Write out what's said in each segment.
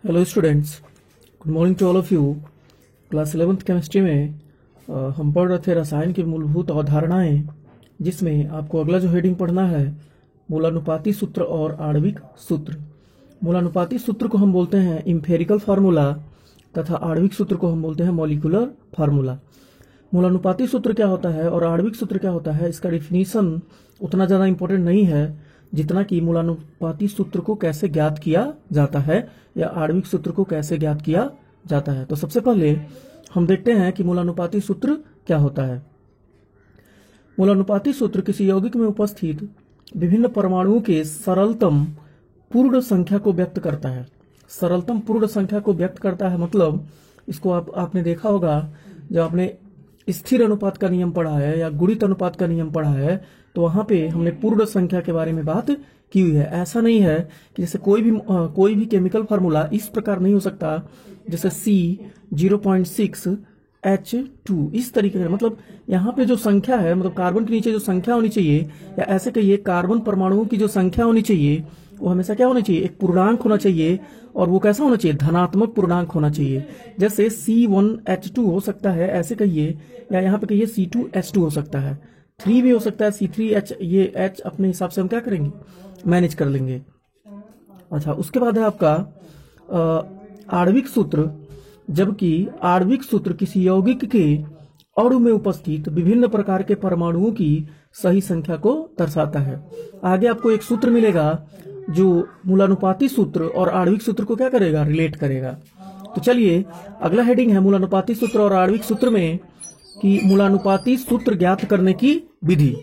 Hello students, good morning to all of you. Class 11th chemistry में हम पढ़ रहे थे रसायन की मूलभूत अवधारणाएं, जिसमें आपको अगला जो हेडिंग पढ़ना है मूलानुपाती सूत्र और आणविक सूत्र। मूलानुपाती सूत्र को हम बोलते हैं इम्पेरिकल फार्मूला तथा आणविक सूत्र को हम बोलते हैं मॉलिक्यूलर फार्मूला। मूलानुपाती सूत्र क्या होता है और आणविक सूत्र क्या होता है, इसका डिफिनीशन उतना ज़्यादा इंपॉर्टेंट नहीं है जितना कि मूलानुपाती सूत्र को कैसे ज्ञात किया जाता है या आणविक सूत्र को कैसे ज्ञात किया जाता है। तो सबसे पहले हम देखते हैं कि मूलानुपाती सूत्र क्या होता है। मूलानुपाती सूत्र किसी यौगिक में उपस्थित विभिन्न परमाणुओं के सरलतम पूर्ण संख्या को व्यक्त करता है। सरलतम पूर्ण संख्या को व्यक्त करता है मतलब इसको आपने देखा होगा जब आपने स्थिर अनुपात का नियम पढ़ा है या गुणित अनुपात का नियम पढ़ा है तो वहां पे हमने पूर्ण संख्या के बारे में बात की हुई है। ऐसा नहीं है कि जैसे कोई भी केमिकल फार्मूला इस प्रकार नहीं हो सकता जैसे C0.6H2 इस तरीके से, मतलब यहाँ पे जो संख्या है मतलब कार्बन के नीचे जो संख्या होनी चाहिए या ऐसे कहिए कार्बन परमाणुओं की जो संख्या होनी चाहिए वो हमेशा क्या होना चाहिए, एक पूर्णांक होना चाहिए। और वो कैसा होना चाहिए, धनात्मक पूर्णांक होना चाहिए। जैसे C1H2 हो सकता है ऐसे कहिए, या यहाँ पे कहिए C2H2 हो सकता है, 3 भी हो सकता है C3H। ये H अपने हिसाब से हम क्या करेंगे, मैनेज कर लेंगे। अच्छा, उसके बाद है आपका आणविक सूत्र। जबकि आणविक सूत्र किसी यौगिक के अणु में उपस्थित विभिन्न प्रकार के परमाणुओं की सही संख्या को दर्शाता है। आगे आपको एक सूत्र मिलेगा जो मूलानुपाती सूत्र और आणविक सूत्र को क्या करेगा, रिलेट करेगा। तो चलिए अगला हेडिंग है मूलानुपाती सूत्र और आणविक सूत्र में कि मूलानुपाती सूत्र ज्ञात करने की विधि।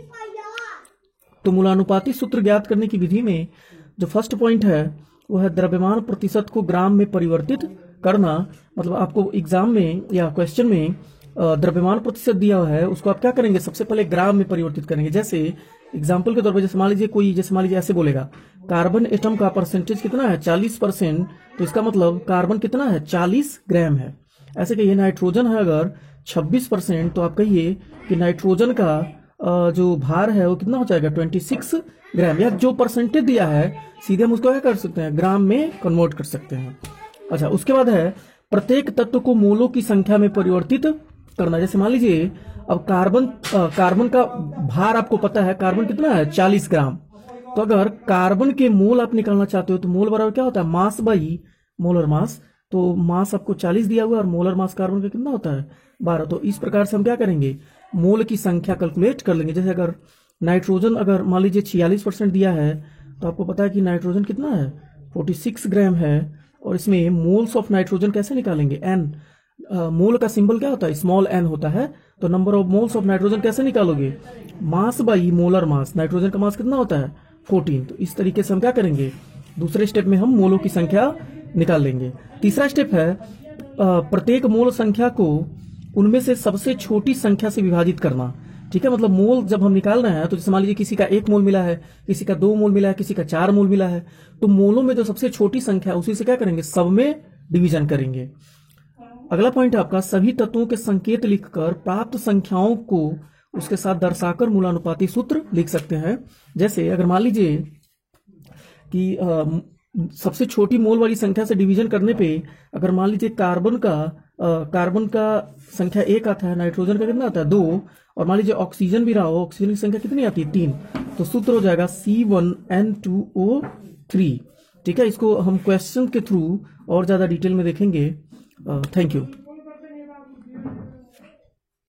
तो मूलानुपाती सूत्र ज्ञात करने की विधि में जो फर्स्ट पॉइंट है वो है द्रव्यमान प्रतिशत को ग्राम में परिवर्तित करना। मतलब आपको एग्जाम में या क्वेश्चन में द्रव्यमान प्रतिशत दिया हुआ है, उसको आप क्या करेंगे, सबसे पहले ग्राम में परिवर्तित करेंगे। जैसे एग्जाम्पल के तौर पर जैसे मान लीजिए ऐसे बोलेगा कार्बन एटम का परसेंटेज कितना है 40%, तो इसका मतलब कार्बन कितना है 40 ग्राम है। ऐसे कहिए नाइट्रोजन है अगर 26%, तो आप कहिए कि नाइट्रोजन का जो भार है वो कितना हो जाएगा 26 ग्राम। या जो परसेंटेज दिया है सीधे हम उसको क्या कर सकते हैं, ग्राम में कन्वर्ट कर सकते हैं। अच्छा, उसके बाद है प्रत्येक तत्व को मोलों की संख्या में परिवर्तित करना। जैसे मान लीजिए अब कार्बन का भार आपको पता है, कार्बन कितना है 40 ग्राम। तो अगर कार्बन के मोल आप निकालना चाहते हो तो मोल बराबर क्या होता है, मास बाई मोलर मास। तो मास आपको 40 दिया हुआ है और मोलर मास कार्बन का कितना होता है 12। तो इस प्रकार से हम क्या करेंगे, मोल की संख्या कैलकुलेट कर लेंगे। जैसे अगर नाइट्रोजन अगर मान लीजिए 46% दिया है तो आपको पता है कि नाइट्रोजन कितना है 46 ग्राम है। और इसमें मोल्स ऑफ नाइट्रोजन कैसे निकालेंगे, एन। मोल का सिंबल क्या होता है, स्मॉल एन होता है। तो number of moles of nitrogen कैसे निकालोगे, mass by molar mass. Nitrogen का मास कितना होता है 14। तो इस तरीके से हम क्या करेंगे, दूसरे स्टेप में हम मोलों की संख्या निकाल लेंगे। तीसरा स्टेप है प्रत्येक मोल संख्या को उनमें से सबसे छोटी संख्या से विभाजित करना। ठीक है, मतलब मोल जब हम निकाल रहे हैं तो जैसे मान लीजिए किसी का 1 मोल मिला है, किसी का 2 मोल मिला है, किसी का 4 मोल मिला है, तो मोलों में जो सबसे छोटी संख्या है उसी से क्या करेंगे, सब में डिवीजन करेंगे। अगला पॉइंट है आपका सभी तत्वों के संकेत लिखकर प्राप्त संख्याओं को उसके साथ दर्शाकर मूलानुपाती सूत्र लिख सकते हैं। जैसे अगर मान लीजिए कि सबसे छोटी मोल वाली संख्या से डिवीजन करने पे अगर मान लीजिए कार्बन का संख्या 1 आता है, नाइट्रोजन का कितना आता है 2, और मान लीजिए ऑक्सीजन भी रहा हो, ऑक्सीजन की संख्या कितनी आती है 3, तो सूत्र हो जाएगा C1N2O3। ठीक है, इसको हम क्वेश्चन के थ्रू और ज्यादा डिटेल में देखेंगे। Thank you.